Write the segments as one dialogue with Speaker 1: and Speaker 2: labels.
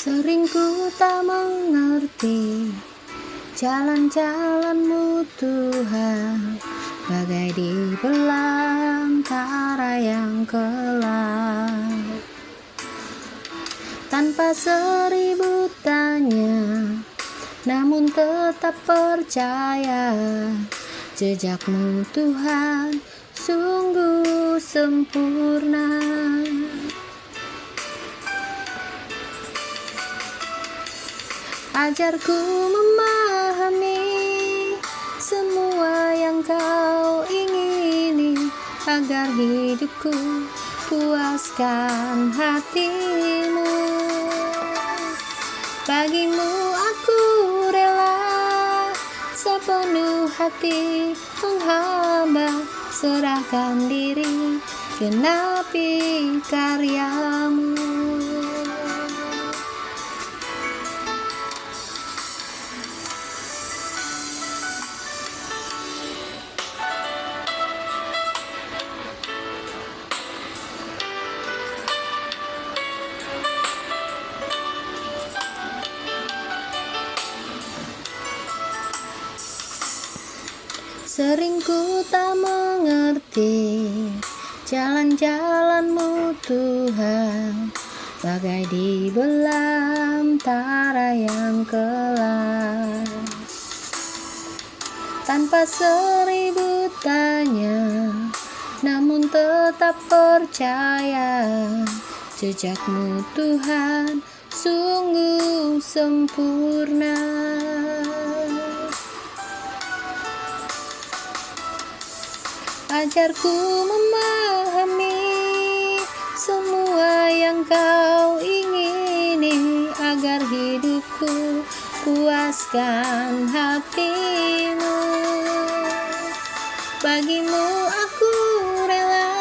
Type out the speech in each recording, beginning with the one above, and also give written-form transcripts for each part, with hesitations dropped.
Speaker 1: Sering ku tak mengerti jalan-jalan-Mu Tuhan, bagai di belantara yang gelap. Tanpa seribu tanya, namun tetap percaya, jejak-Mu Tuhan sungguh sempurna. Ajarku memahami semua yang Kau ingini, agar hidupku puaskan hati-Mu. Bagimu aku rela sepenuh hati menghamba, serahkan diri, genapi karya-Mu. Sering ku tak mengerti jalan-jalan-Mu Tuhan, bagai di belantara yang gelap. Tanpa seribu tanya, namun tetap percaya, jejak-Mu Tuhan sungguh sempurna. Ajarku memahami semua yang Kau ingini, agar hidupku puaskan hati-Mu. Bagimu aku rela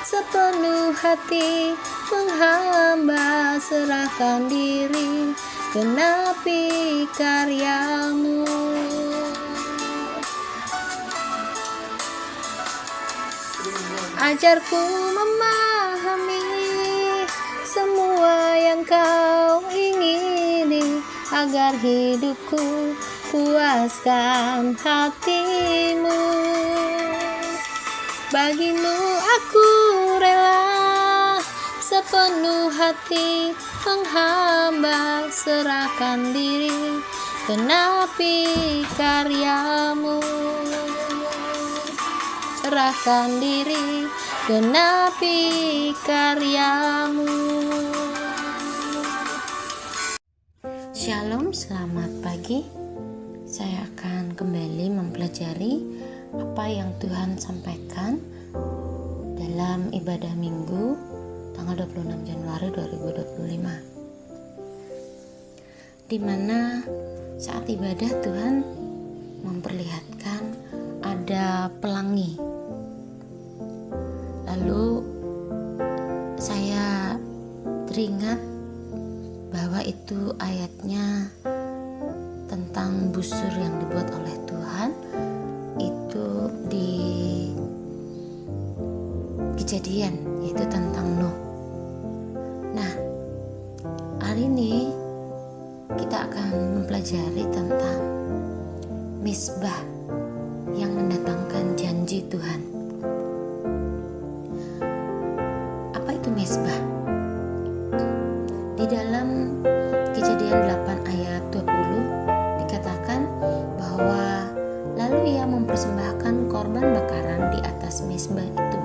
Speaker 1: sepenuh hati menghamba, serahkan diri, genapi karya-Mu. Ajarku memahami semua yang Kau ingini, agar hidupku puaskan hati-Mu. Bagimu aku rela sepenuh hati menghamba, serahkan diri, genapi karya-Mu. Serahkan diri, genapi karya-Mu. Shalom, selamat pagi. Saya akan kembali mempelajari apa yang Tuhan sampaikan dalam ibadah Minggu tanggal 26 Januari 2025, di mana saat ibadah Tuhan memperlihatkan ada pelangi. Lalu saya teringat bahwa itu ayatnya tentang busur yang dibuat oleh Tuhan, itu di Kejadian, yaitu tentang Nuh. Nah, hari ini kita akan mempelajari tentang misbah yang mendatangkan janji Tuhan. Apa itu misbah? Di dalam Kejadian 8 ayat 20 dikatakan bahwa lalu ia mempersembahkan korban bakaran di atas misbah itu.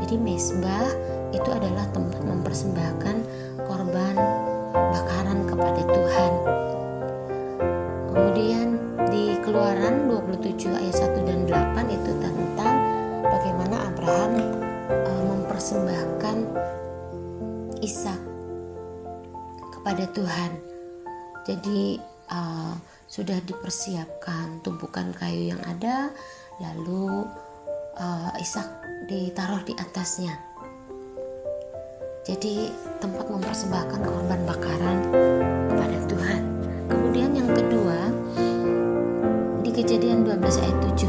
Speaker 1: Jadi misbah itu adalah tempat mempersembahkan korban bakaran kepada Tuhan. Kemudian di Keluaran 27 ayat 1 dan 8 itu tentang bagaimana Abraham mempersembahkan Ishak kepada Tuhan. Jadi sudah dipersiapkan tumpukan kayu yang ada, lalu Ishak ditaruh di atasnya. Jadi tempat mempersembahkan korban bakaran kepada Tuhan. Kemudian yang kedua, di Kejadian 12 ayat 7,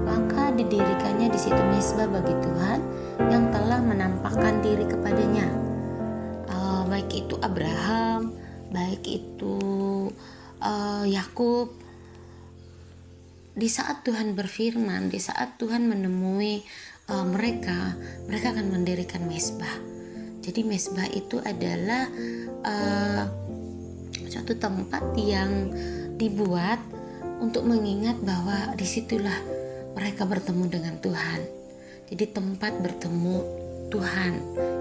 Speaker 1: maka didirikannya di situ misbah bagi Tuhan yang telah menampakkan diri kepadanya. Baik itu Abraham, baik itu Yakub. Di saat Tuhan berfirman, di saat Tuhan menemui mereka akan mendirikan mezbah. Jadi mezbah itu adalah suatu tempat yang dibuat untuk mengingat bahwa disitulah mereka bertemu dengan Tuhan. Jadi tempat bertemu Tuhan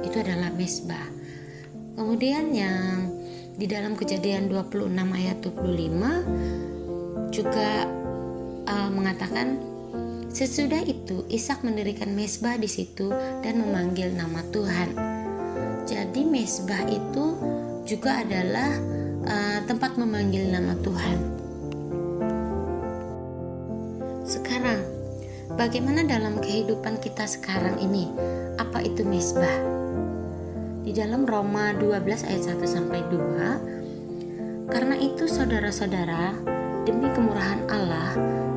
Speaker 1: itu adalah mezbah. Kemudian yang di dalam Kejadian 26 ayat 25 juga mengatakan, sesudah itu Ishak mendirikan mezbah di situ dan memanggil nama Tuhan. Jadi mezbah itu juga adalah tempat memanggil nama Tuhan. Sekarang, bagaimana dalam kehidupan kita sekarang ini? Apa itu mezbah? Di dalam Roma 12 ayat 1 sampai 2, karena itu saudara-saudara, demi kemurahan Allah,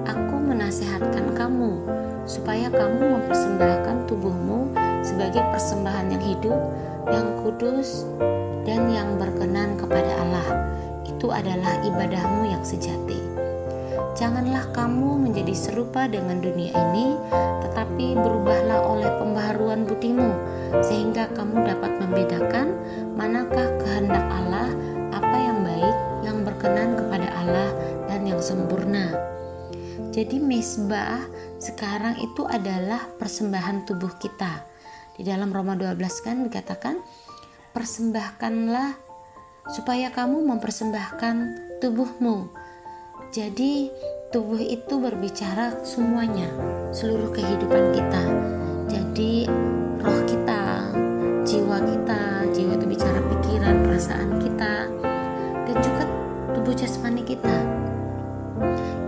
Speaker 1: aku menasihatkan kamu supaya kamu mempersembahkan tubuhmu sebagai persembahan yang hidup, yang kudus, dan yang berkenan kepada Allah. Itu adalah ibadahmu yang sejati. Janganlah kamu menjadi serupa dengan dunia ini, tetapi berubahlah oleh pembaharuan budimu, sehingga kamu dapat membedakan manakah kehendak Allah, apa yang baik, yang berkenan kepada Allah, dan yang sempurna. Jadi mezbah sekarang itu adalah persembahan tubuh kita. Di dalam Roma 12 kan dikatakan, persembahkanlah supaya kamu mempersembahkan tubuhmu. Jadi tubuh itu berbicara semuanya, seluruh kehidupan kita. Jadi roh kita, jiwa itu bicara pikiran, perasaan kita, dan juga tubuh jasmani kita.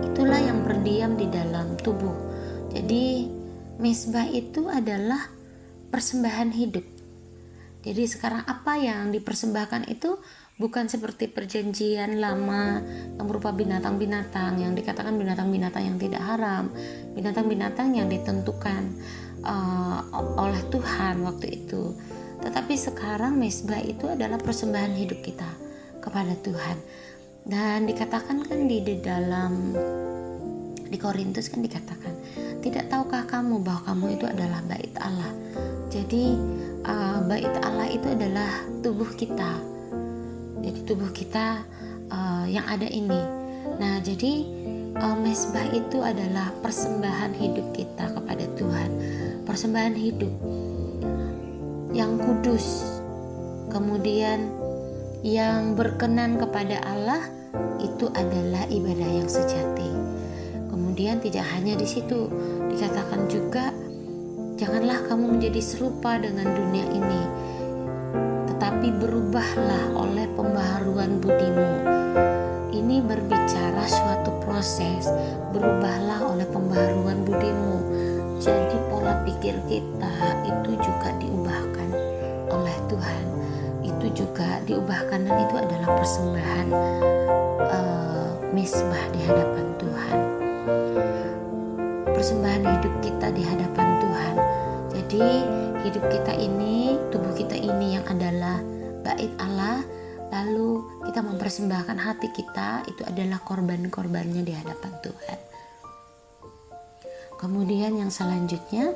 Speaker 1: Itulah yang berdiam di dalam tubuh. Jadi mezbah itu adalah persembahan hidup. Jadi sekarang apa yang dipersembahkan itu bukan seperti perjanjian lama yang berupa binatang-binatang, yang dikatakan binatang-binatang yang tidak haram, binatang-binatang yang ditentukan oleh Tuhan waktu itu. Tetapi sekarang mezbah itu adalah persembahan hidup kita kepada Tuhan. Dan dikatakan kan di Korintus kan dikatakan, tidak tahukah kamu bahwa kamu itu adalah bait Allah. Jadi bait Allah itu adalah tubuh kita. Jadi tubuh kita yang ada ini. Nah, jadi mezbah itu adalah persembahan hidup kita kepada Tuhan. Persembahan hidup yang kudus, kemudian yang berkenan kepada Allah, itu adalah ibadah yang sejati. Kemudian tidak hanya di situ, dikatakan juga janganlah kamu menjadi serupa dengan dunia ini, tetapi berubahlah oleh pembaharuan budimu. Ini berbicara suatu proses, berubahlah oleh pembaharuan budimu. Jadi pola pikir kita itu juga diubahkan oleh Tuhan. Itu juga diubahkan, dan itu adalah persembahan mezbah di hadapan Tuhan. Persembahan hidup kita di hadapan Tuhan. Jadi hidup kita ini, tubuh kita ini yang adalah bait Allah, lalu kita mempersembahkan hati kita, itu adalah korban-korbannya di hadapan Tuhan. Kemudian yang selanjutnya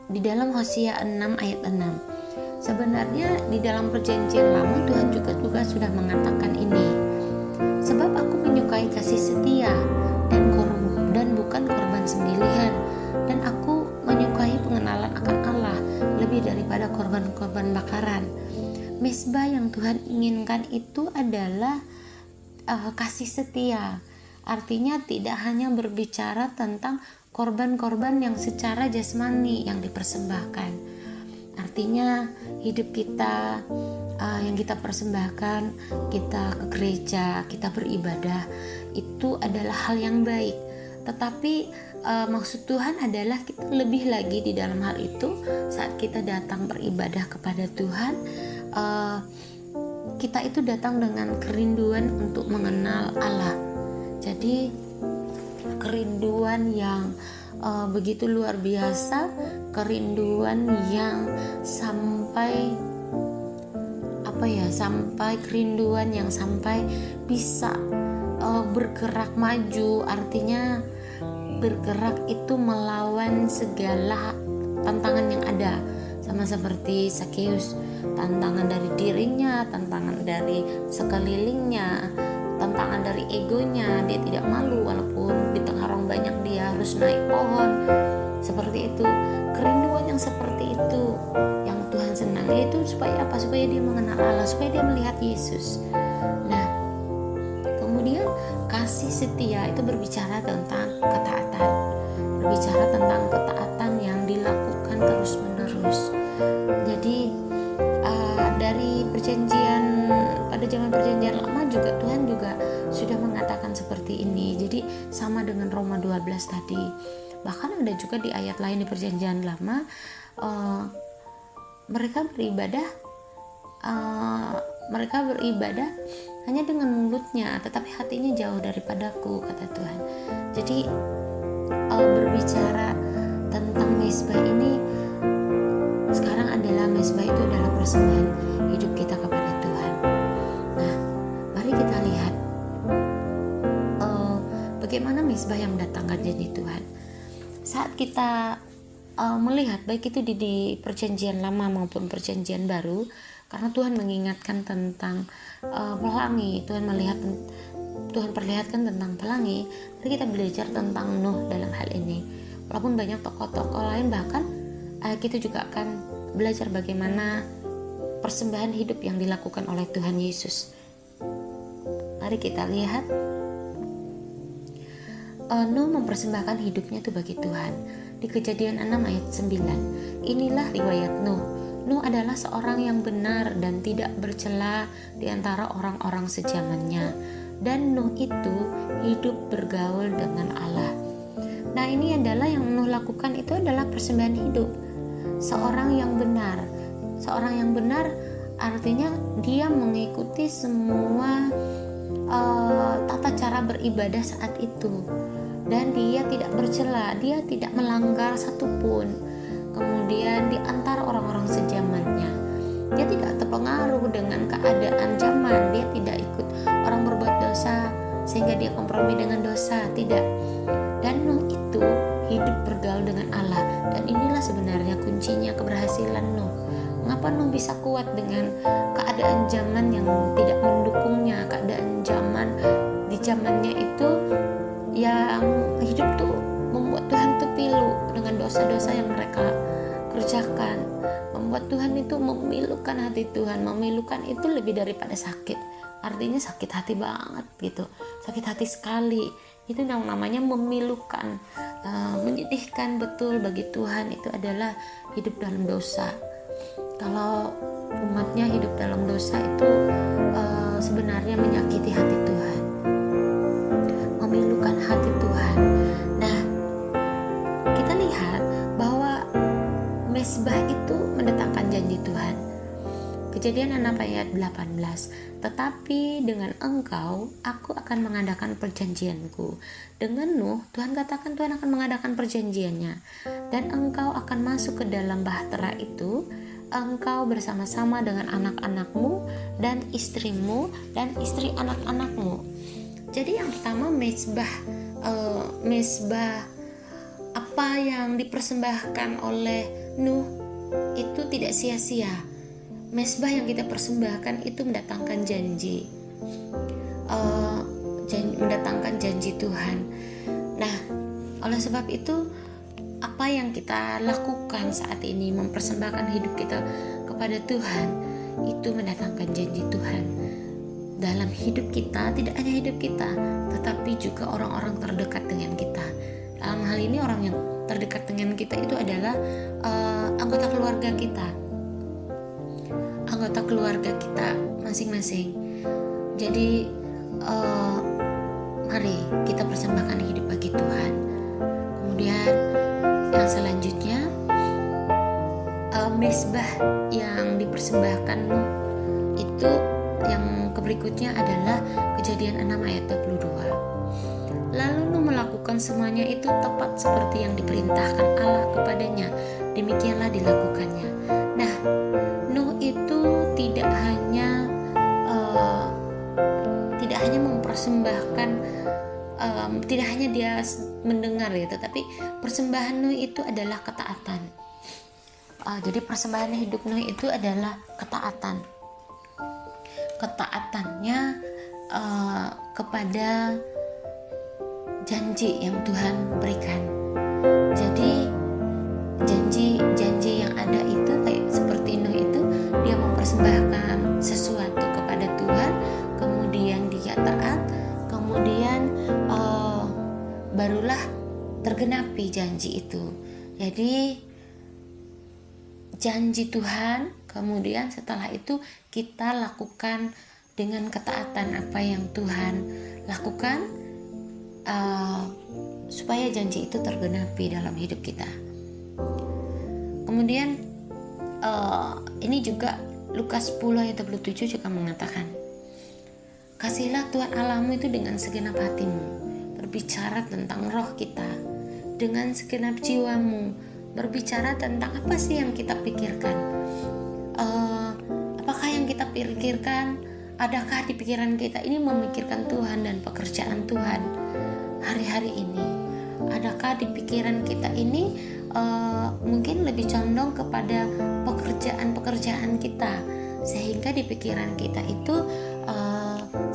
Speaker 1: di dalam Hosea 6 ayat 6. Sebenarnya di dalam perjanjian lama Tuhan juga sudah mengatakan ini. Sebab aku menyukai kasih setia dan bukan korban sembelihan, dan aku menyukai pengenalan akan Allah lebih daripada korban-korban bakaran. Mezbah yang Tuhan inginkan itu adalah kasih setia. Artinya tidak hanya berbicara tentang korban-korban yang secara jasmani yang dipersembahkan. Artinya hidup kita yang kita persembahkan, kita ke gereja, kita beribadah, itu adalah hal yang baik. Tetapi maksud Tuhan adalah kita lebih lagi di dalam hal itu. Saat kita datang beribadah kepada Tuhan, kita itu datang dengan kerinduan untuk mengenal Allah. Jadi kerinduan yang begitu luar biasa, kerinduan yang sampai sampai kerinduan yang sampai bisa bergerak maju. Artinya bergerak itu melawan segala tantangan yang ada, sama seperti Sakeus, tantangan dari dirinya, tantangan dari sekelilingnya, tantangan dari egonya. Dia tidak malu walaupun di tengah orang banyak dia harus naik pohon. Seperti itu, kerinduan yang seperti itu yang Tuhan senang, yaitu supaya apa? Supaya dia mengenal Allah, supaya dia melihat Yesus. Nah, kemudian kasih setia itu berbicara tentang ketaatan, berbicara tentang ketaatan yang dilakukan terus-menerus. Jadi dari pada zaman perjanjian lama juga Tuhan juga sudah mengatakan seperti ini. Jadi sama dengan Roma 12 tadi. Bahkan ada juga di ayat lain di perjanjian lama, mereka beribadah hanya dengan mulutnya, tetapi hatinya jauh daripadaku, kata Tuhan. Jadi berbicara tentang mezbah ini sekarang adalah mezbah itu adalah persembahan hidup kita kepada Tuhan. Nah, mari kita lihat bagaimana mezbah yang mendatangkan janji Tuhan. Saat kita melihat baik itu di perjanjian lama maupun perjanjian baru, karena Tuhan mengingatkan tentang pelangi, Tuhan perlihatkan tentang pelangi, mari kita belajar tentang Nuh dalam hal ini. Walaupun banyak tokoh-tokoh lain, bahkan kita juga akan belajar bagaimana persembahan hidup yang dilakukan oleh Tuhan Yesus. Mari kita lihat. Nuh mempersembahkan hidupnya itu bagi Tuhan. Di Kejadian 6 ayat 9, inilah riwayat Nuh. Nuh adalah seorang yang benar dan tidak bercela di antara orang-orang sejamannya. Dan Nuh itu hidup bergaul dengan Allah. Nah, ini adalah yang Nuh lakukan, itu adalah persembahan hidup. Seorang yang benar artinya dia mengikuti semua tata cara beribadah saat itu, dan dia tidak bercela, dia tidak melanggar satupun. Kemudian di antara orang-orang sejamannya, dia tidak terpengaruh dengan keadaan zaman, dia tidak ikut orang berbuat dosa sehingga dia kompromi dengan dosa, tidak. Dan Nuh itu hidup bergaul dengan Allah, dan inilah sebenarnya kuncinya keberhasilan Nuh. Mengapa Nuh bisa kuat dengan keadaan zaman yang tidak mendukungnya, keadaan zaman di zamannya itu yang hidup tuh membuat Tuhan tuh pilu dengan dosa-dosa yang mereka kerjakan, membuat Tuhan itu memilukan hati Tuhan. Memilukan itu lebih daripada sakit, artinya sakit hati banget gitu, sakit hati sekali. Itu yang namanya memilukan, menyedihkan betul bagi Tuhan. Itu adalah hidup dalam dosa. Kalau umatnya hidup dalam dosa itu sebenarnya menyakiti hati Tuhan, memilukan hati Tuhan. Nah, kita lihat bahwa mezbah itu mendatangkan janji Tuhan. Kejadian 6 ayat 18, tetapi dengan engkau aku akan mengadakan perjanjianku. Dengan Nuh, Tuhan katakan Tuhan akan mengadakan perjanjiannya, dan engkau akan masuk ke dalam bahtera itu, engkau bersama-sama dengan anak-anakmu dan istrimu dan istri anak-anakmu. Jadi yang pertama, mezbah apa yang dipersembahkan oleh Nuh itu tidak sia-sia. Mezbah yang kita persembahkan itu mendatangkan mendatangkan janji Tuhan. Nah, oleh sebab itu apa yang kita lakukan saat ini, mempersembahkan hidup kita kepada Tuhan, itu mendatangkan janji Tuhan dalam hidup kita. Tidak hanya hidup kita, tetapi juga orang-orang terdekat dengan kita. Dalam hal ini orang yang terdekat dengan kita itu adalah anggota keluarga kita masing-masing. Jadi mari kita persembahkan hidup bagi Tuhan. Kemudian yang selanjutnya, mezbah yang dipersembahkan Nuh itu yang berikutnya adalah Kejadian 6 ayat 22. Lalu Nuh melakukan semuanya itu tepat seperti yang diperintahkan Allah kepadanya, demikianlah dilakukannya. Nah, Nuh itu tidak hanya mempersembahkan, tidak hanya dia mendengar ya, tetapi persembahan Nuh itu adalah ketaatan. Jadi persembahan hidup Nuh itu adalah ketaatan. Ketaatannya kepada janji yang Tuhan berikan. Jadi janji yang ada itu kayak seperti Nuh itu, dia mempersembahkan sesuatu kepada Tuhan, kemudian dia taat, kemudian barulah tergenapi janji itu. Jadi janji Tuhan, kemudian setelah itu kita lakukan dengan ketaatan apa yang Tuhan lakukan, supaya janji itu tergenapi dalam hidup kita. Kemudian ini juga Lukas 10 ayat 27 juga mengatakan, kasihlah Tuhan Allahmu itu dengan segenap hatimu, berbicara tentang roh kita, dengan segenap jiwamu, berbicara tentang apa sih yang kita pikirkan, apakah yang kita pikirkan, adakah di pikiran kita ini memikirkan Tuhan dan pekerjaan Tuhan hari-hari ini? Adakah di pikiran kita ini mungkin lebih condong kepada pekerjaan-pekerjaan kita, sehingga di pikiran kita itu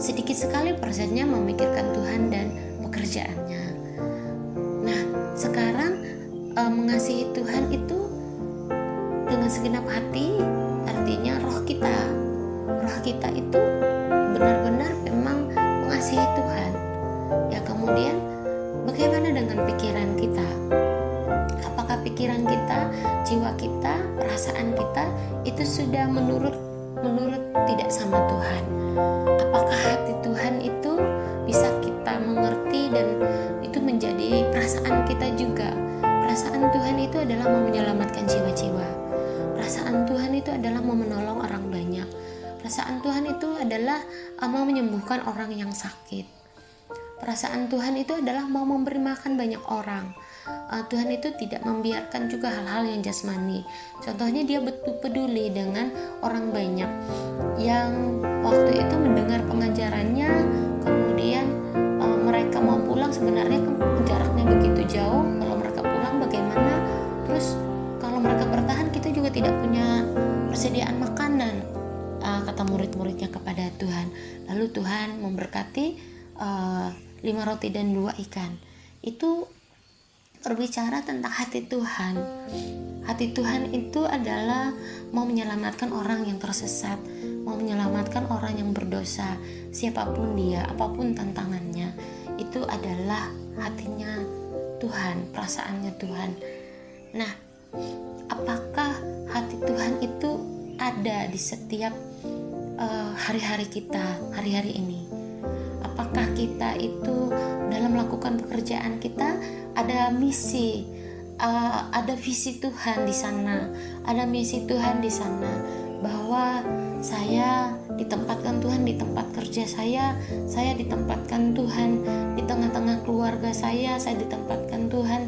Speaker 1: sedikit sekali persennya memikirkan Tuhan dan pekerjaannya. Nah, sekarang mengasihi Tuhan itu dengan segenap hati, artinya roh kita itu benar-benar memang mengasihi Tuhan. Ya, kemudian bagaimana dengan pikiran kita? Apakah pikiran kita, jiwa kita, perasaan kita itu sudah menurut tidak sama Tuhan? Apakah hati Tuhan itu bisa kita mengerti dan itu menjadi perasaan kita juga? Perasaan Tuhan itu adalah mau menyelamatkan jiwa-jiwa. Perasaan Tuhan itu adalah mau menolong orang banyak. Perasaan Tuhan itu adalah mau menyembuhkan orang yang sakit. Perasaan Tuhan itu adalah mau memberi makan banyak orang. Tuhan itu tidak membiarkan juga hal-hal yang jasmani. Contohnya dia betul peduli dengan orang banyak yang waktu itu mendengar pengajarannya, kemudian mereka mau pulang, sebenarnya jaraknya begitu jauh. Kalau mereka pulang bagaimana? Terus kalau mereka bertahan, kita juga tidak punya persediaan makanan, kata murid-muridnya kepada Tuhan. Lalu Tuhan memberkati 5 roti dan 2 ikan. Itu berbicara tentang hati Tuhan. Hati Tuhan itu adalah mau menyelamatkan orang yang tersesat, mau menyelamatkan orang yang berdosa, siapapun dia, apapun tantangannya. Itu adalah hatinya Tuhan, perasaannya Tuhan. Nah, apakah hati Tuhan itu ada di setiap hari-hari kita, hari-hari ini? Apakah kita itu dalam melakukan pekerjaan kita ada misi, ada visi Tuhan di sana, ada misi Tuhan di sana, bahwa saya ditempatkan Tuhan di tempat kerja saya ditempatkan Tuhan di tengah-tengah keluarga saya ditempatkan Tuhan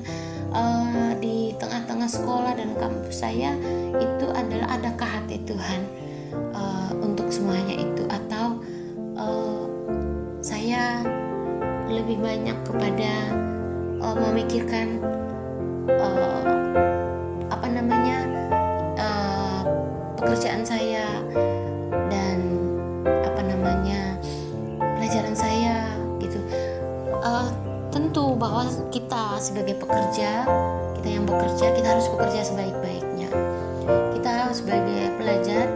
Speaker 1: di tengah-tengah sekolah dan kampus saya. Itu adalah adakah hati Tuhan untuk semuanya itu, atau saya lebih banyak kepada memikirkan pekerjaan saya dan pelajaran saya gitu. Tentu bahwa kita sebagai pekerja, kita yang bekerja, kita harus bekerja sebaik-baiknya. Kita sebagai pelajar,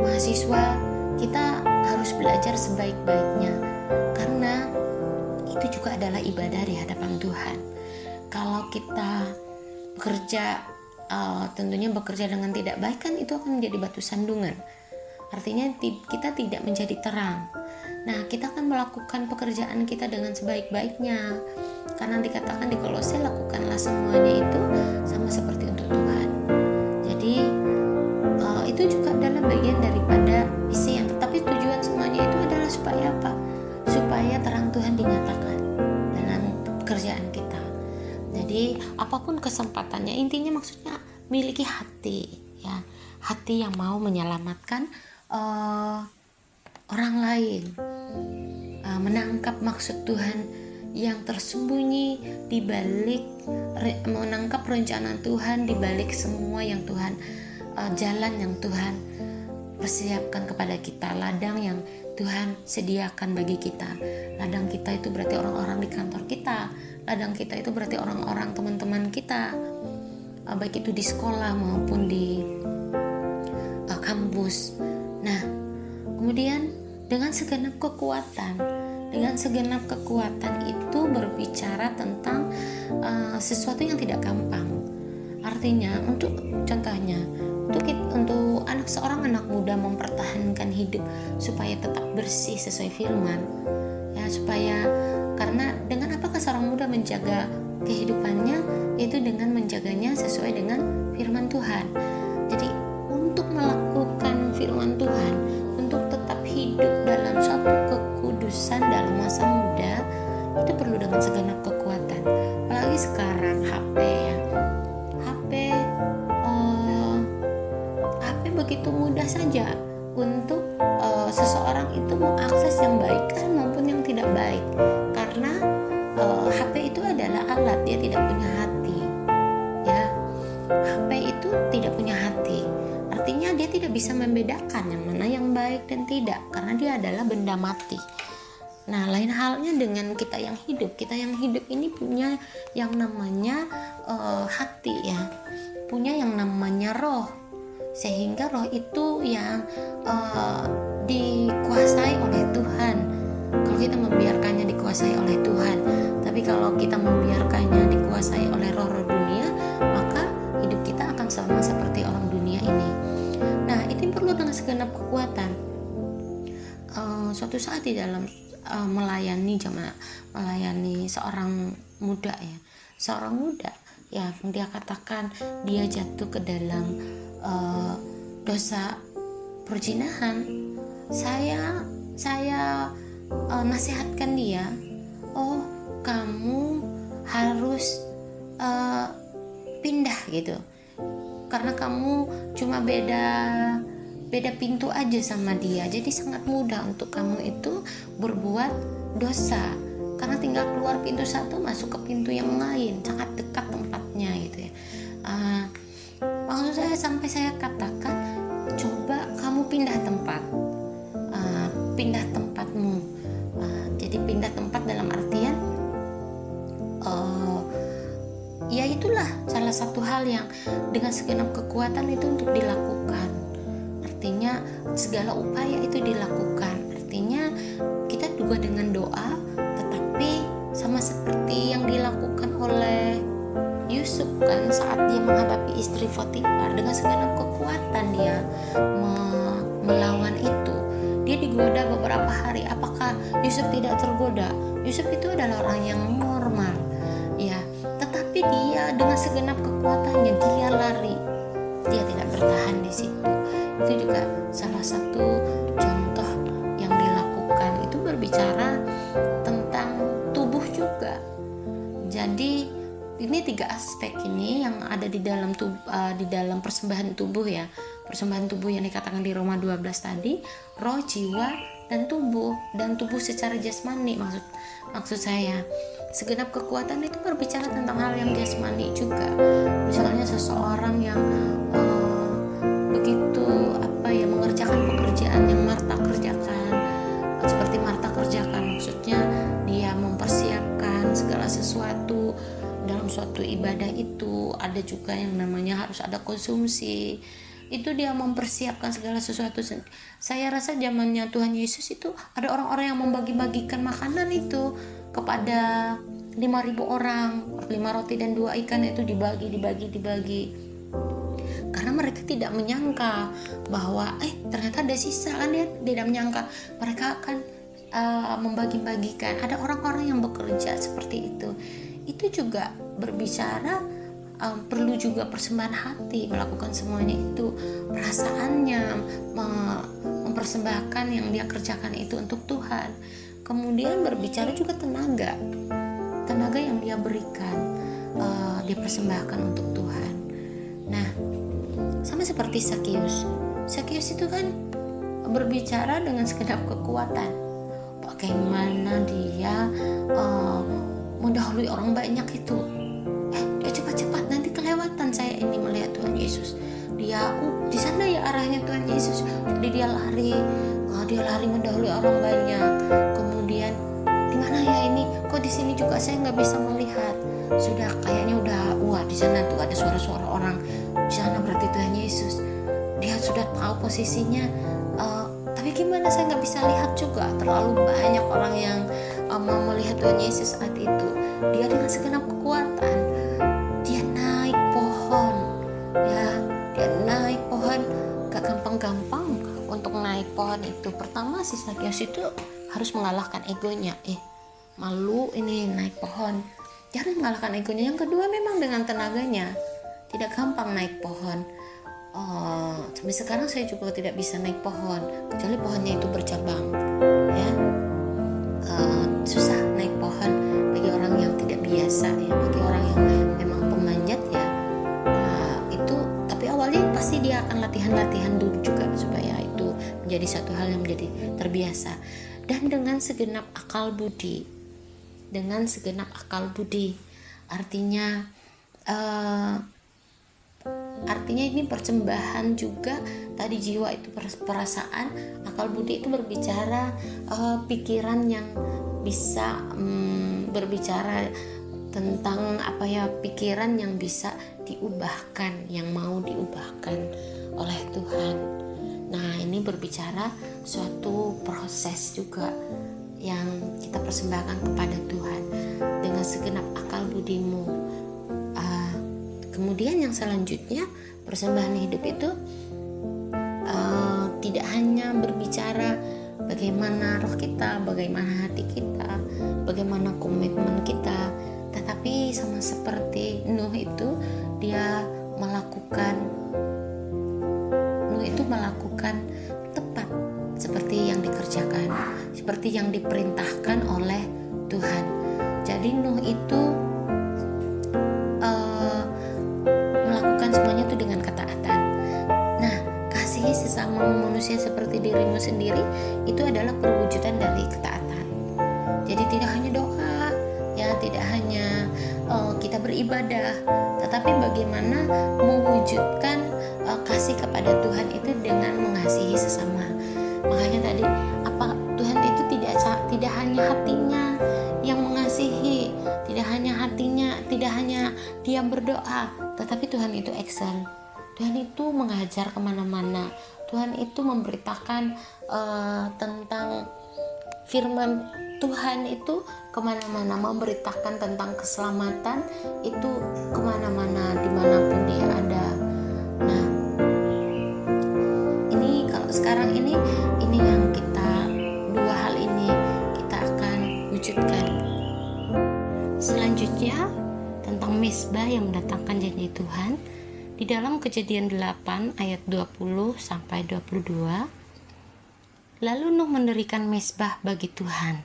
Speaker 1: mahasiswa, kita harus belajar sebaik-baiknya, karena itu juga adalah ibadah di hadapan Tuhan. Kalau kita bekerja, tentunya bekerja dengan tidak baik, kan itu akan menjadi batu sandungan. Artinya kita tidak menjadi terang. Nah, kita akan melakukan pekerjaan kita dengan sebaik-baiknya, karena dikatakan di Kolose, lakukanlah semuanya itu sama seperti untuk Tuhan. Jadi itu juga adalah bagian daripada misi yang, tetapi tujuan semuanya itu adalah supaya apa? Supaya terang Tuhan dinyatakan dalam pekerjaan kita. Jadi apapun kesempatannya, intinya maksudnya miliki hati, ya, hati yang mau menyelamatkan orang lain, menangkap maksud Tuhan yang tersembunyi di balik, menangkap rencana Tuhan di balik semua yang Tuhan, jalan yang Tuhan persiapkan kepada kita, ladang yang Tuhan sediakan bagi kita. Ladang kita itu berarti orang-orang di kantor kita, ladang kita itu berarti orang-orang teman-teman kita, baik itu di sekolah maupun di kampus. Nah, kemudian dengan segenap kekuatan itu berbicara tentang sesuatu yang tidak gampang. Artinya, contohnya untuk seorang anak muda mempertahankan hidup supaya tetap bersih sesuai firman, ya, karena dengan apakah seorang muda menjaga kehidupannya, yaitu dengan menjaganya sesuai dengan firman Tuhan. Jadi untuk melakukan firman Tuhan, untuk tetap hidup dalam suatu kekudusan dalam masa muda, itu perlu dengan segenap kekuatan. Apalagi sekarang HP begitu mudah saja untuk seseorang itu mengakses yang baik maupun yang tidak baik, karena HP itu adalah alat, dia tidak punya hati, ya. HP itu tidak punya hati, artinya dia tidak bisa membedakan yang mana yang baik dan tidak, karena dia adalah benda mati. Nah, lain halnya dengan kita yang hidup ini punya yang namanya hati, ya, punya yang namanya roh, sehingga roh itu yang dikuasai oleh Tuhan. Kalau kita membiarkannya dikuasai oleh Tuhan, tapi kalau kita membiarkannya dikuasai oleh roh-roh dunia, maka hidup kita akan sama seperti orang dunia ini. Nah, itu perlu dengan segenap kekuatan. Suatu saat di dalam melayani seorang muda, ya, dia katakan dia jatuh ke dalam dosa perzinahan. Saya nasihatkan dia, kamu harus pindah gitu, karena kamu cuma beda pintu aja sama dia, jadi sangat mudah untuk kamu itu berbuat dosa, karena tinggal keluar pintu satu masuk ke pintu yang lain, sangat dekat tempatnya gitu ya. Maksud saya, sampai saya katakan, coba kamu pindah tempatmu. Jadi pindah tempat dalam artian ya itulah salah satu hal yang dengan segenap kekuatan itu untuk dilakukan. Artinya segala upaya itu dilakukan. Artinya kita juga dengan doa, tetapi sama seperti yang dilakukan oleh Yusuf kan saat dia menghadapi istri Potifar, dengan segenap kekuatan dia melawan itu. Dia digoda beberapa hari. Apakah Yusuf tidak tergoda? Yusuf itu adalah orang yang normal, ya. Tetapi dia dengan segenap kekuatannya dia lari. Dia tidak bertahan di situ. Itu juga salah satu contoh yang dilakukan. Itu berbicara tentang tubuh juga. Jadi ini 3 aspek ini yang ada di dalam persembahan tubuh, ya. Persembahan tubuh yang dikatakan di Roma 12 tadi, roh, jiwa, dan tubuh secara jasmani. Maksud saya, segenap kekuatan itu berbicara tentang hal yang jasmani juga. Misalnya seseorang yang begitu mengerjakan pekerjaan yang Marta kerjakan, seperti Marta kerjakan, maksudnya dia mempersiapkan segala sesuatu. Dalam suatu ibadah itu ada juga yang namanya harus ada konsumsi. Itu dia mempersiapkan segala sesuatu. Saya rasa zamannya Tuhan Yesus itu ada orang-orang yang membagi-bagikan makanan itu kepada 5.000 orang. 5 roti dan 2 ikan itu dibagi. Karena mereka tidak menyangka bahwa ternyata ada sisa, kan dia tidak menyangka mereka akan membagi-bagikan. Ada orang-orang yang bekerja seperti itu. Itu juga berbicara perlu juga persembahan hati, melakukan semuanya itu, perasaannya, mempersembahkan yang dia kerjakan itu untuk Tuhan. Kemudian berbicara juga tenaga yang dia berikan, dia persembahkan untuk Tuhan. Nah, sama seperti Sakius itu kan berbicara dengan segenap kekuatan. bagaimana dia mendahului orang banyak itu. Cepat-cepat nanti kelewatan saya ini melihat Tuhan Yesus. Dia di sana ya arahnya Tuhan Yesus. Jadi dia lari mendahului orang banyak. Kemudian di mana ya ini? Kok di sini juga saya nggak bisa melihat? Sudah kayaknya wah di sana tuh ada suara-suara orang. Di sana berarti Tuhan Yesus. Dia sudah tahu posisinya. Tapi gimana saya nggak bisa lihat juga? Terlalu banyak orang yang mau melihat Tuhan Yesus saat itu. Dia dengan segenap kekuatan dia naik pohon, ya dia naik pohon. Gak gampang-gampang untuk naik pohon itu. Pertama si Zakius itu harus mengalahkan egonya. Malu ini naik pohon, dia harus mengalahkan egonya. Yang kedua memang dengan tenaganya tidak gampang naik pohon. Sampai sekarang saya juga tidak bisa naik pohon kecuali pohonnya itu bercabang, ya. Susah naik pohon bagi orang yang tidak biasa, ya, bagi orang yang memang pemanjat, ya. Itu tapi awalnya pasti dia akan latihan dulu juga supaya itu menjadi satu hal yang menjadi terbiasa. Dan dengan segenap akal budi, artinya ini persembahan juga. Tadi jiwa itu perasaan, akal budi itu berbicara pikiran yang bisa berbicara tentang pikiran yang bisa diubahkan, yang mau diubahkan oleh Tuhan. Nah, ini berbicara suatu proses juga yang kita persembahkan kepada Tuhan dengan segenap akal budimu. Kemudian yang selanjutnya, persembahan hidup itu tidak hanya berbicara bagaimana roh kita, bagaimana hati kita, bagaimana komitmen kita, tetapi sama seperti Nuh itu, dia melakukan tepat seperti yang dikerjakan, seperti yang diperintahkan oleh Tuhan. Jadi Nuh itu melakukan semuanya itu dengan ketaatan. Nah, kasihi sesama manusia seperti dirimu sendiri itu adalah perwujudan dari ketaatan. Jadi tidak hanya doa, ya, tidak hanya kita beribadah, tetapi bagaimana mewujudkan kasih kepada Tuhan itu dengan mengasihi sesama. Makanya tadi Tuhan itu tidak hanya hatinya yang mengasihi, tidak hanya dia berdoa, tetapi Tuhan itu action. Tuhan itu mengajar kemana-mana. Tuhan itu memberitakan tentang firman Tuhan itu kemana-mana, memberitakan tentang keselamatan itu kemana-mana, dimanapun dia ada. Nah, ini kalau sekarang ini yang dua hal ini kita akan wujudkan. Selanjutnya tentang mezbah yang mendatangkan janji Tuhan di dalam Kejadian 8 ayat 20 sampai 22. Lalu Nuh mendirikan mezbah bagi Tuhan.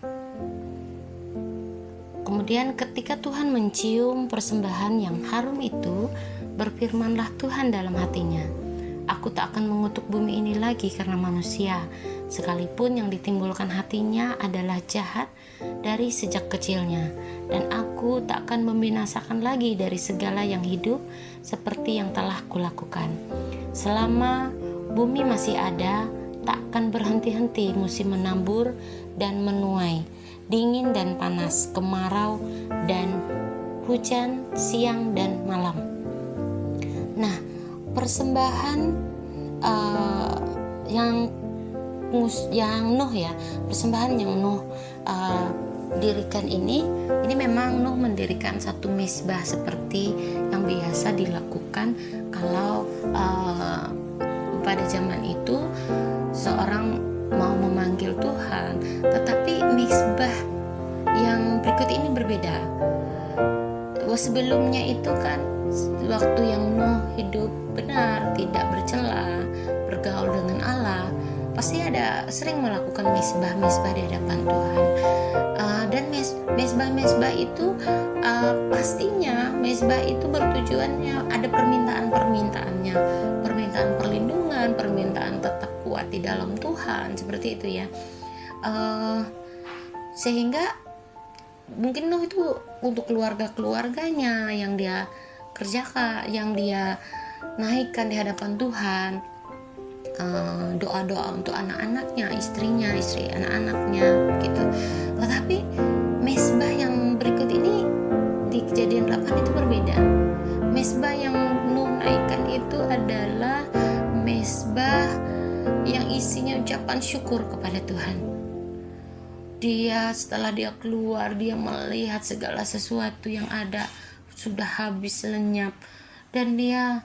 Speaker 1: Kemudian ketika Tuhan mencium persembahan yang harum itu, berfirmanlah Tuhan dalam hatinya, "Aku tak akan mengutuk bumi ini lagi karena manusia, sekalipun yang ditimbulkan hatinya adalah jahat dari sejak kecilnya, dan aku tak akan membinasakan lagi dari segala yang hidup seperti yang telah kulakukan. Selama bumi masih ada, tak akan berhenti-henti musim menabur dan menuai, dingin dan panas, kemarau dan hujan, siang dan malam." Nah, persembahan yang Nuh, ya, persembahan yang Nuh dirikan ini memang Nuh mendirikan satu mezbah seperti yang biasa dilakukan kalau pada zaman itu seorang mau memanggil Tuhan. Tetapi mezbah yang berikut ini berbeda. Sebelumnya itu kan waktu yang Nuh hidup benar, tidak bercela, bergaul dengan Allah, pasti sering melakukan mezbah di hadapan Tuhan. Dan mezbah itu pastinya mezbah itu bertujuannya ada permintaan-permintaannya, permintaan perlindungan, permintaan tetap kuat di dalam Tuhan, seperti itu, ya. Sehingga mungkin Nuh itu untuk keluarganya yang dia kerjakan, yang dia naikkan di hadapan Tuhan, doa-doa untuk anak-anaknya, istri anak-anaknya gitu. Tetapi mezbah yang berikut ini di Kejadian 8 itu berbeda. Mezbah yang Nuh naikkan itu adalah mezbah yang isinya ucapan syukur kepada Tuhan. Setelah dia keluar, dia melihat segala sesuatu yang ada sudah habis lenyap, dan dia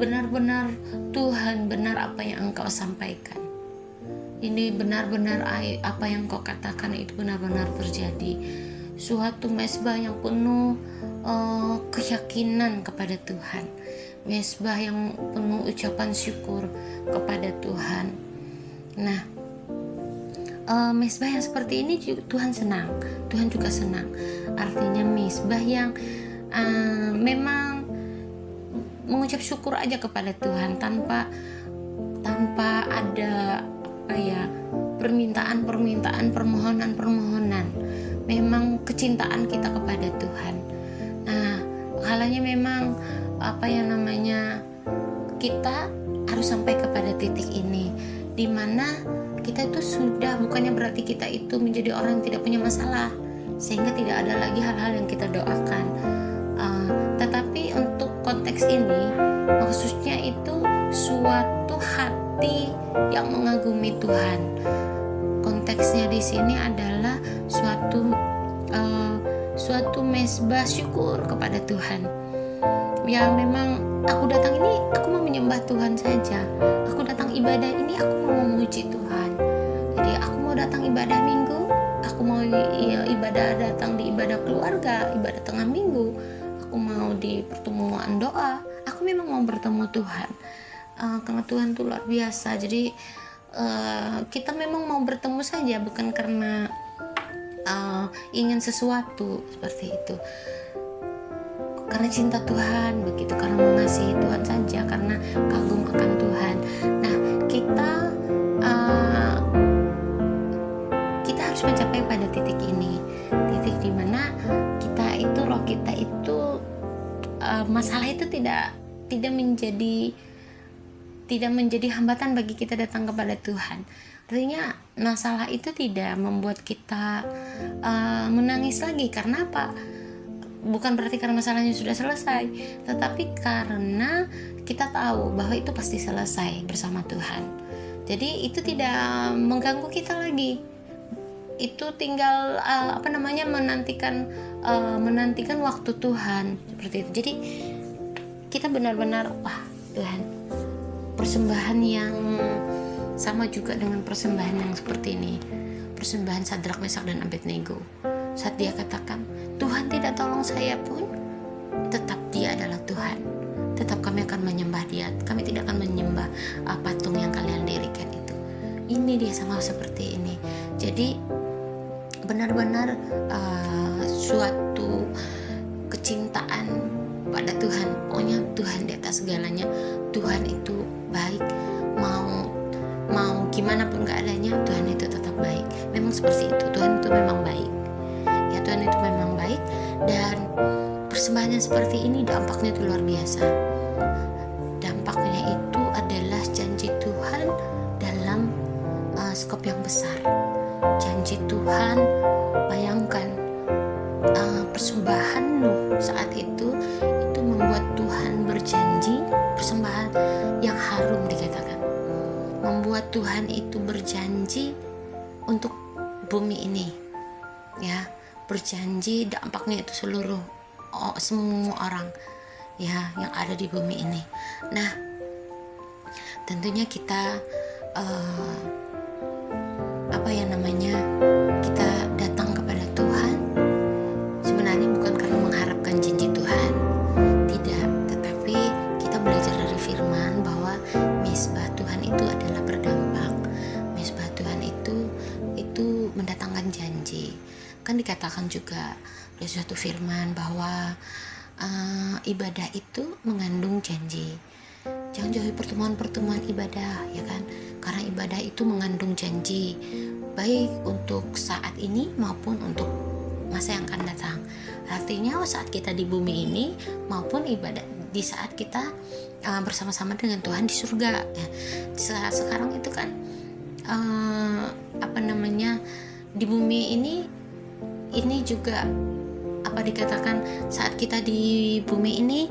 Speaker 1: benar-benar, Tuhan, benar apa yang Engkau sampaikan. Ini benar-benar apa yang Kau katakan itu benar-benar terjadi. Suatu mezbah yang penuh keyakinan kepada Tuhan, mezbah yang penuh ucapan syukur kepada Tuhan. Nah, mezbah yang seperti ini Tuhan juga senang. Artinya mezbah yang memang mengucap syukur aja kepada Tuhan tanpa ada permintaan, permohonan. Memang kecintaan kita kepada Tuhan. Nah, halanya memang kita harus sampai kepada titik ini, di mana kita itu sudah, bukannya berarti kita itu menjadi orang yang tidak punya masalah sehingga tidak ada lagi hal-hal yang kita doakan, tetapi untuk konteks ini khususnya itu suatu hati yang mengagumi Tuhan. Konteksnya di sini adalah suatu mezbah syukur kepada Tuhan. Ya, memang aku datang ini aku mau menyembah Tuhan saja. Aku datang ibadah ini aku mau memuji Tuhan. Jadi aku mau datang ibadah minggu, aku mau datang di ibadah keluarga, ibadah tengah minggu, aku mau di pertemuan doa, aku memang mau bertemu Tuhan. Karena Tuhan itu luar biasa. Jadi kita memang mau bertemu saja, bukan karena ingin sesuatu seperti itu. Karena cinta Tuhan begitu, karena mengasihi Tuhan saja, karena kagum akan Tuhan. Nah, kita harus mencapai pada titik ini, titik dimana roh kita itu masalah itu tidak menjadi hambatan bagi kita datang kepada Tuhan. Artinya masalah itu tidak membuat kita menangis lagi. Karena apa? Bukan berarti karena masalahnya sudah selesai, tetapi karena kita tahu bahwa itu pasti selesai bersama Tuhan. Jadi itu tidak mengganggu kita lagi. Itu tinggal menantikan waktu Tuhan seperti itu. Jadi kita benar-benar, Tuhan, persembahan yang sama juga dengan persembahan yang seperti ini, persembahan Sadrak, Mesak dan Abednego. Saat dia katakan, Tuhan tidak tolong saya pun, tetap dia adalah Tuhan. Tetap kami akan menyembah dia. Kami tidak akan menyembah patung yang kalian dirikan itu. Ini dia sama seperti ini. Jadi benar-benar suatu kecintaan pada Tuhan. Pokoknya Tuhan di atas segalanya. Tuhan itu baik. Mau gimana pun keadaannya, Tuhan itu tetap baik. Memang seperti itu. Tuhan itu memang baik. Ya, Tuhan itu memang baik, dan persembahan yang seperti ini dampaknya itu luar biasa. Dampaknya itu adalah janji Tuhan dalam skop yang besar. Janji Tuhan, bayangkan persembahan Nuh saat itu membuat Tuhan berjanji, persembahan yang harum dikatakan, membuat Tuhan itu berjanji untuk bumi ini, ya, berjanji dampaknya itu semua orang, ya, yang ada di bumi ini. Nah, tentunya kita kita datang kepada Tuhan sebenarnya bukan karena mengharapkan janji Tuhan, tidak, tetapi kita belajar dari firman bahwa mezbah Tuhan itu adalah berdampak. Mezbah Tuhan itu mendatangkan janji. Kan dikatakan juga dari suatu firman bahwa ibadah itu mengandung janji. Jangan jauhi pertemuan ibadah, ya kan? Karena ibadah itu mengandung janji. baik untuk saat ini maupun untuk masa yang akan datang. Artinya saat kita di bumi ini maupun ibadah di saat kita bersama-sama dengan Tuhan di surga ya. Sekarang itu kan di bumi ini juga dikatakan saat kita di bumi ini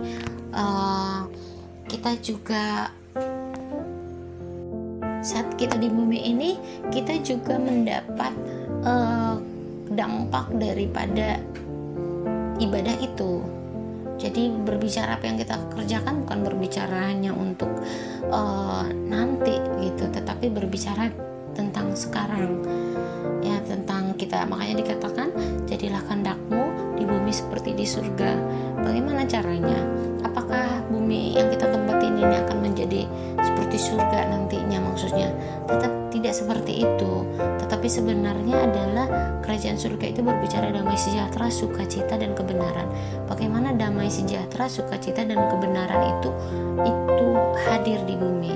Speaker 1: kita juga mendapat dampak daripada ibadah itu. Jadi berbicara apa yang kita kerjakan bukan berbicara hanya untuk nanti gitu, tetapi berbicara tentang sekarang ya, tentang kita. Makanya dikatakan jadilah kehendakmu di bumi seperti di surga. Bagaimana caranya? Apakah bumi yang kita tempatin ini akan menjadi seperti surga nantinya? Maksudnya tetap tidak seperti itu, tetapi sebenarnya adalah kerajaan surga itu berbicara damai sejahtera, sukacita dan kebenaran. Bagaimana damai sejahtera, sukacita dan kebenaran itu hadir di bumi,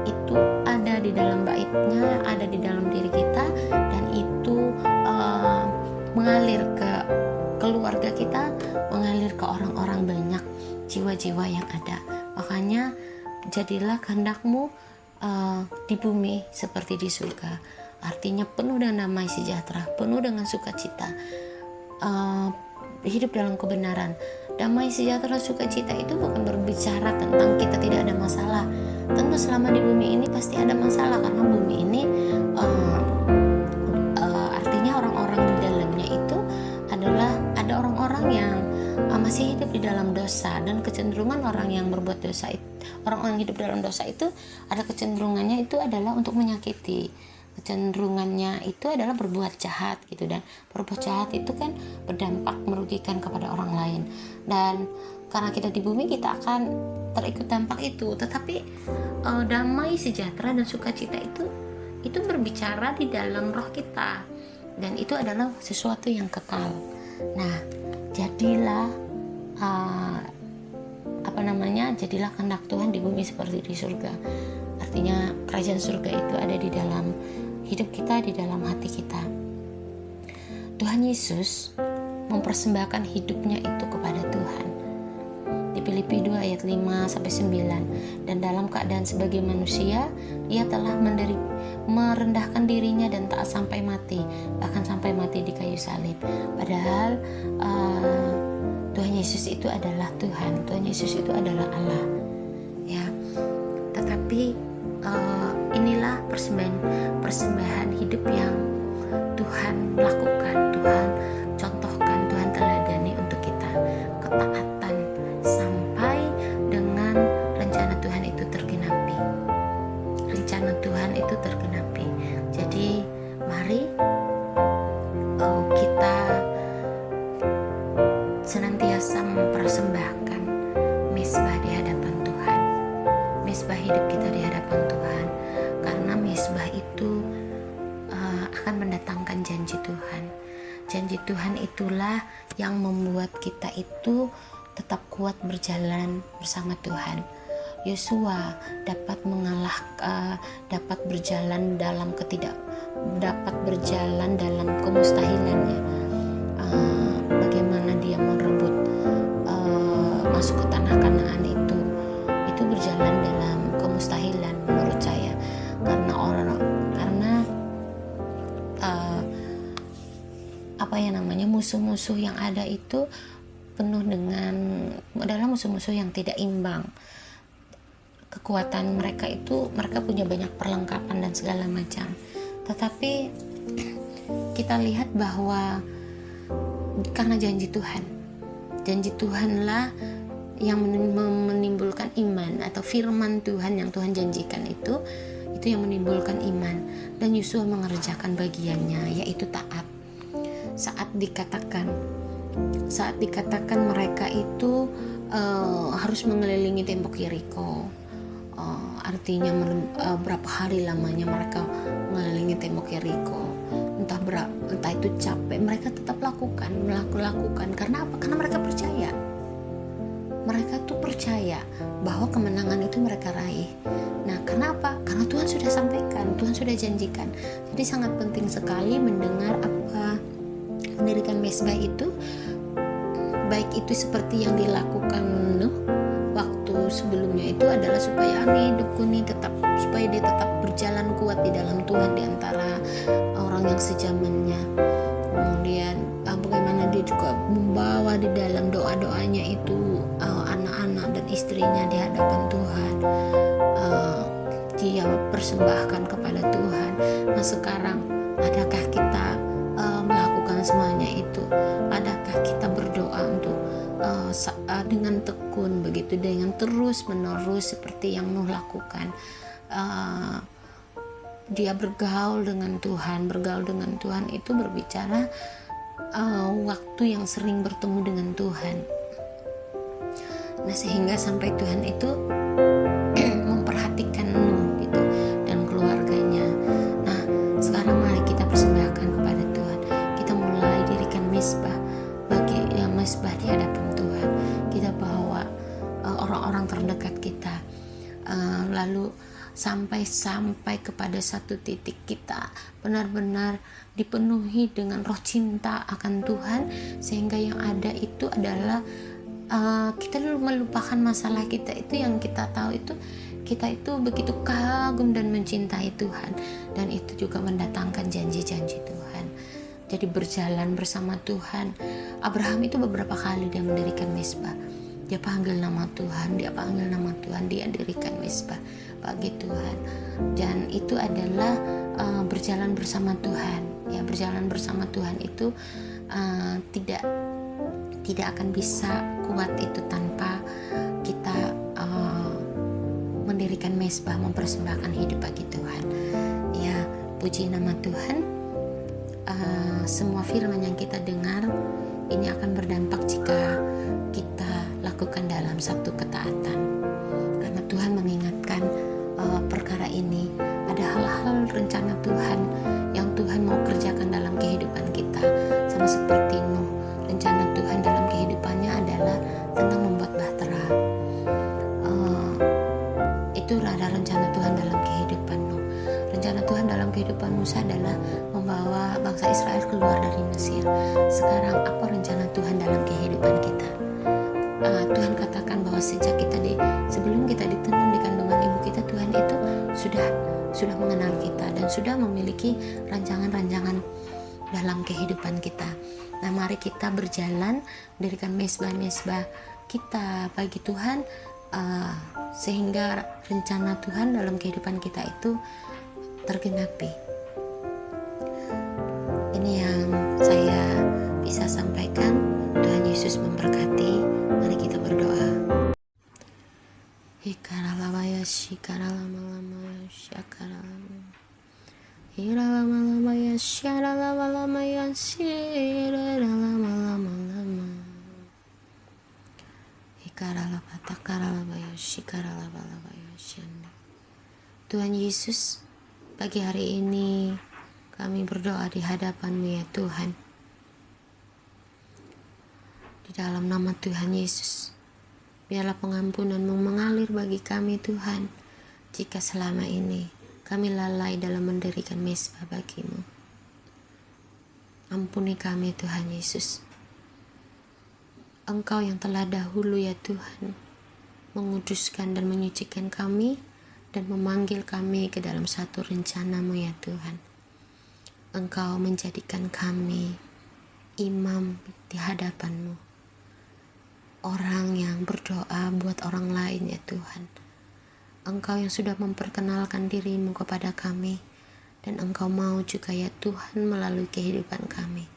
Speaker 1: itu ada di dalam baitnya, ada di dalam diri kita, dan itu mengalir ke keluarga kita, mengalir ke orang-orang banyak, jiwa-jiwa yang ada. Makanya jadilah kehendakmu di bumi seperti di surga. Artinya penuh dengan damai sejahtera, penuh dengan sukacita, hidup dalam kebenaran. Damai sejahtera, sukacita itu bukan berbicara tentang kita tidak ada masalah. Tentu selama di bumi ini pasti ada masalah, karena bumi ini artinya orang-orang di dalamnya itu adalah ada orang-orang yang masih hidup di dalam dosa, dan kecenderungan orang yang berbuat dosa itu, orang-orang hidup dalam dosa itu ada kecenderungannya itu adalah untuk menyakiti, kecenderungannya itu adalah berbuat jahat gitu, dan berbuat jahat itu kan berdampak merugikan kepada orang lain, dan karena kita di bumi kita akan terikut dampak itu. Tetapi damai sejahtera dan sukacita itu berbicara di dalam roh kita, dan itu adalah sesuatu yang kekal. Nah, jadilah jadilah kehendak Tuhan di bumi seperti di surga. Artinya kerajaan surga itu ada di dalam hidup kita, di dalam hati kita. Tuhan Yesus mempersembahkan hidupnya itu kepada Tuhan. Di Filipi 2 ayat 5-9, dan dalam keadaan sebagai manusia, ia telah merendahkan dirinya dan taat sampai mati, bahkan sampai mati di kayu salib. Padahal Tuhan Yesus itu adalah Tuhan, Tuhan Yesus itu adalah Allah ya. Tetapi inilah persembahan hidup yang Tuhan lakukan, Tuhan contohkan, Tuhan teladani untuk kita, ketaatan sampai dengan rencana Tuhan itu tergenapi. Rencana Tuhan itu tergenapi. Jadi mari kita senantiasa mempersembahkan mezbah di hadapan Tuhan, mezbah hidup kita di hadapan Tuhan, karena mezbah itu akan mendatangkan janji Tuhan. Janji Tuhan itulah yang membuat kita itu tetap kuat berjalan bersama Tuhan. Yosua dapat dapat berjalan dalam kemustahilannya. Bagaimana dia merebut masuk ke tanah Kanaan itu berjalan dalam kemustahilan menurut saya, karena musuh-musuh yang ada itu penuh dengan adalah musuh-musuh yang tidak imbang. Kekuatan mereka punya banyak perlengkapan dan segala macam, tetapi kita lihat bahwa karena janji Tuhanlah yang menimbulkan iman, atau firman Tuhan yang Tuhan janjikan itu yang menimbulkan iman, dan Yosua mengerjakan bagiannya, yaitu taat. Saat dikatakan mereka itu harus mengelilingi tembok Yeriko, artinya berapa hari lamanya mereka mengelilingi tembok Yeriko, entah itu capek, mereka tetap melakukan. Karena apa? Karena mereka percaya mereka tuh percaya bahwa kemenangan itu mereka raih. Nah, kenapa? Karena Tuhan sudah sampaikan, Tuhan sudah janjikan. Jadi sangat penting sekali mendengar apa mendirikan mezbah itu, baik itu seperti yang dilakukan waktu sebelumnya itu adalah supaya hidupku nih supaya dia tetap berjalan kuat di dalam Tuhan di antara orang yang sejamannya. Kemudian bagaimana dia juga membawa di dalam doa-doanya itu anak-anak dan istrinya di hadapan Tuhan, dia persembahkan kepada Tuhan. Nah, sekarang adakah kita melakukan semuanya itu? Adakah kita berdoa untuk dengan tekun begitu, dengan terus menerus seperti yang Nuh lakukan? Dia bergaul dengan Tuhan itu berbicara waktu yang sering bertemu dengan Tuhan. Nah, sehingga sampai Tuhan itu memperhatikan Nuh gitu dan keluarganya. Nah, sekarang mari kita persembahkan kepada Tuhan. Kita mulai dirikan mezbah mezbah di hadapan Tuhan. Kita bawa orang-orang terdekat kita, lalu sampai kepada satu titik kita benar-benar dipenuhi dengan roh cinta akan Tuhan, sehingga yang ada itu adalah kita dulu melupakan masalah kita itu. Yang kita tahu itu kita itu begitu kagum dan mencintai Tuhan, dan itu juga mendatangkan janji-janji Tuhan. Jadi berjalan bersama Tuhan. Abraham itu beberapa kali dia mendirikan mezbah. Dia panggil nama Tuhan, dia dirikan mezbah bagi Tuhan. Dan itu adalah berjalan bersama Tuhan. Ya, berjalan bersama Tuhan itu tidak akan bisa kuat itu tanpa kita mendirikan mezbah, mempersembahkan hidup bagi Tuhan. Ya, puji nama Tuhan. Semua firman yang kita dengar ini akan berdampak jika kita lakukan dalam satu ketaatan, karena Tuhan mengingatkan perkara ini. Ada hal-hal rencana Tuhan yang Tuhan mau kerjakan dalam kehidupan kita, sama seperti Nuh. Rencana Tuhan dalam kehidupannya adalah tentang membuat bahtera. Itu ada rencana Tuhan dalam kehidupan Nuh. Rencana Tuhan dalam kehidupan Musa adalah membawa bangsa Israel keluar dari Mesir. Sekarang apa rencana Tuhan dalam kehidupan kita? Tuhan katakan bahwa sejak sebelum kita ditenun di kandungan ibu kita, Tuhan itu sudah mengenal kita dan sudah memiliki rancangan-rancangan dalam kehidupan kita. Nah, mari kita berjalan mendirikan mezbah-mezbah kita bagi Tuhan, sehingga rencana Tuhan dalam kehidupan kita itu tergenapi. Ini yang saya bisa sampaikan. Tuhan Yesus memberkati. Mari kita berdoa. Hikaralabaya shikaralamaya shakaralamaya hiralamalabaya sharalamalabaya shiralamalama hikaralabatakaralabaya shikaralabalabaya shanda. Tuhan Yesus, pagi hari ini kami berdoa di hadapan-Mu ya Tuhan. Di dalam nama Tuhan Yesus, biarlah pengampunan-Mu mengalir bagi kami Tuhan, jika selama ini kami lalai dalam mendirikan mezbah bagi-Mu. Ampuni kami Tuhan Yesus. Engkau yang telah dahulu ya Tuhan menguduskan dan menyucikan kami dan memanggil kami ke dalam satu rencana-Mu ya Tuhan. Engkau menjadikan kami imam di hadapan-Mu, orang yang berdoa buat orang lain ya Tuhan. Engkau yang sudah memperkenalkan diri-Mu kepada kami, dan Engkau mau juga ya Tuhan melalui kehidupan kami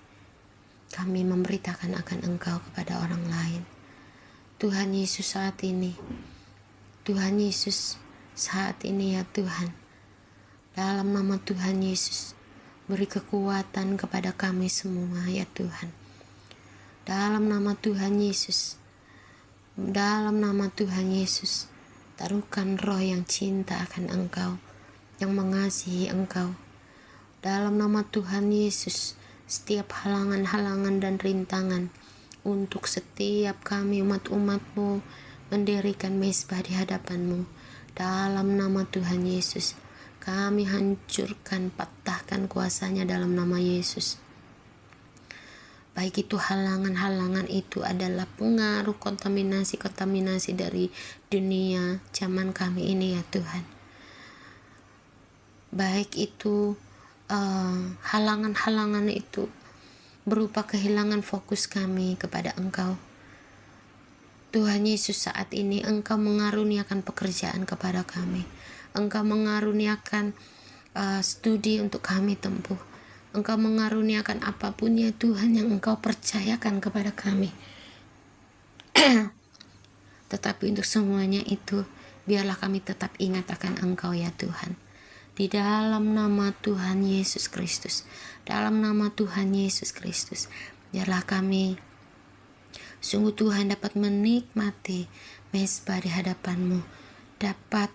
Speaker 1: memberitakan akan Engkau kepada orang lain. Tuhan Yesus saat ini ya Tuhan, dalam nama Tuhan Yesus, beri kekuatan kepada kami semua ya Tuhan. Dalam nama Tuhan Yesus, taruhkan roh yang cinta akan Engkau, yang mengasihi Engkau. Dalam nama Tuhan Yesus, setiap halangan-halangan dan rintangan untuk setiap kami umat-umat-Mu mendirikan mezbah di hadapan-Mu. Dalam nama Tuhan Yesus, kami hancurkan, patahkan kuasanya dalam nama Yesus. Baik itu halangan-halangan itu adalah pengaruh kontaminasi dari dunia zaman kami ini ya Tuhan. Baik itu halangan-halangan itu berupa kehilangan fokus kami kepada Engkau. Tuhan Yesus, saat ini Engkau mengaruniakan pekerjaan kepada kami. Engkau mengaruniakan studi untuk kami tempuh. Engkau mengaruniakan apapun ya Tuhan yang Engkau percayakan kepada kami. Tetapi untuk semuanya itu, biarlah kami tetap ingat akan Engkau ya Tuhan. Di dalam nama Tuhan Yesus Kristus, dalam nama Tuhan Yesus Kristus, biarlah kami sungguh Tuhan dapat menikmati mezbah di hadapan-Mu, dapat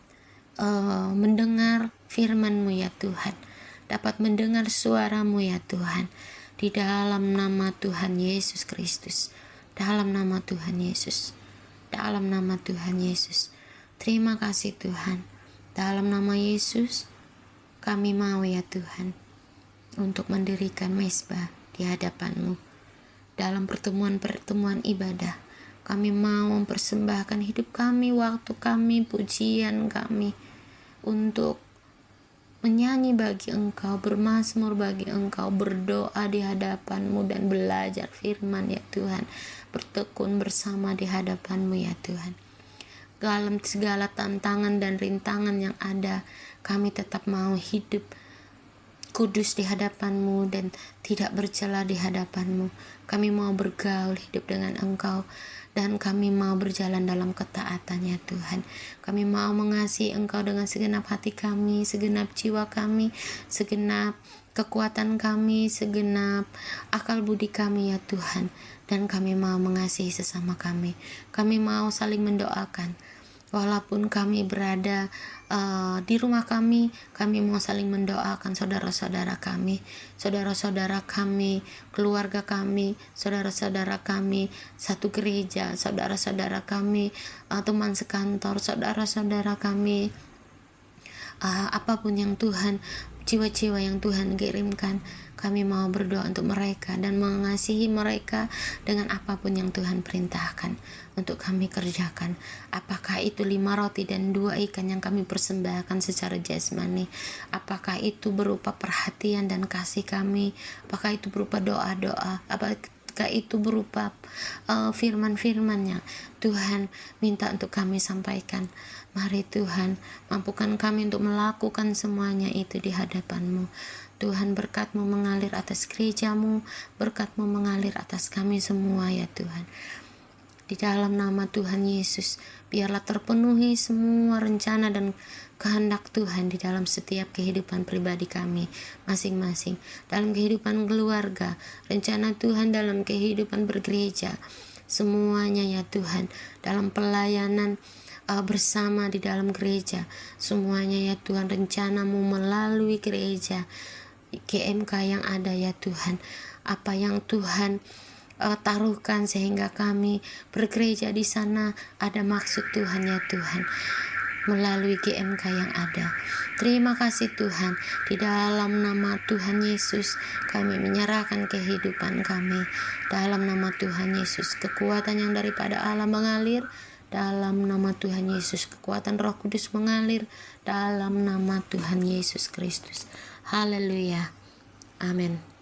Speaker 1: mendengar firman-Mu ya Tuhan, dapat mendengar suara-Mu ya Tuhan, di dalam nama Tuhan Yesus Kristus, dalam nama Tuhan Yesus, dalam nama Tuhan Yesus. Terima kasih Tuhan, dalam nama Yesus kami mau ya Tuhan untuk mendirikan mezbah di hadapan-Mu. Dalam pertemuan-pertemuan ibadah, kami mau mempersembahkan hidup kami, waktu kami, pujian kami untuk menyanyi bagi Engkau, bermazmur bagi Engkau, berdoa di hadapan-Mu dan belajar firman ya Tuhan, bertekun bersama di hadapan-Mu ya Tuhan. Dalam segala tantangan dan rintangan yang ada, kami tetap mau hidup kudus di hadapan-Mu dan tidak bercela di hadapan-Mu. Kami mau bergaul hidup dengan Engkau dan kami mau berjalan dalam ketaatan ya Tuhan. Kami mau mengasihi Engkau dengan segenap hati kami, segenap jiwa kami, segenap kekuatan kami, segenap akal budi kami ya Tuhan. Dan kami mau mengasihi sesama kami. Kami mau saling mendoakan. Walaupun kami berada di rumah kami mau saling mendoakan saudara-saudara kami, keluarga kami, saudara-saudara kami, satu gereja, saudara-saudara kami, teman sekantor, saudara-saudara kami, apapun yang Tuhan, jiwa-jiwa yang Tuhan kirimkan, kami mau berdoa untuk mereka dan mengasihi mereka dengan apapun yang Tuhan perintahkan untuk kami kerjakan. Apakah itu 5 roti dan 2 ikan yang kami persembahkan secara jasmani, apakah itu berupa perhatian dan kasih kami, apakah itu berupa doa-doa, apakah itu berupa firman-firman yang Tuhan minta untuk kami sampaikan. Mari Tuhan, mampukan kami untuk melakukan semuanya itu di hadapan-Mu. Tuhan, berkat-Mu mengalir atas gereja-Mu, berkat-Mu mengalir atas kami semua ya Tuhan. Di dalam nama Tuhan Yesus, biarlah terpenuhi semua rencana dan kehendak Tuhan di dalam setiap kehidupan pribadi kami masing-masing, dalam kehidupan keluarga, rencana Tuhan dalam kehidupan bergereja, semuanya ya Tuhan, dalam pelayanan bersama di dalam gereja, semuanya ya Tuhan, rencana-Mu melalui gereja GMK yang ada ya Tuhan, apa yang Tuhan taruhkan sehingga kami bergereja di sana, ada maksud Tuhan ya Tuhan, melalui GMK yang ada. Terima kasih Tuhan, di dalam nama Tuhan Yesus kami menyerahkan kehidupan kami. Dalam nama Tuhan Yesus, kekuatan yang daripada Allah mengalir. Dalam nama Tuhan Yesus, kekuatan Roh Kudus mengalir. Dalam nama Tuhan Yesus Kristus. Haleluya. Amin.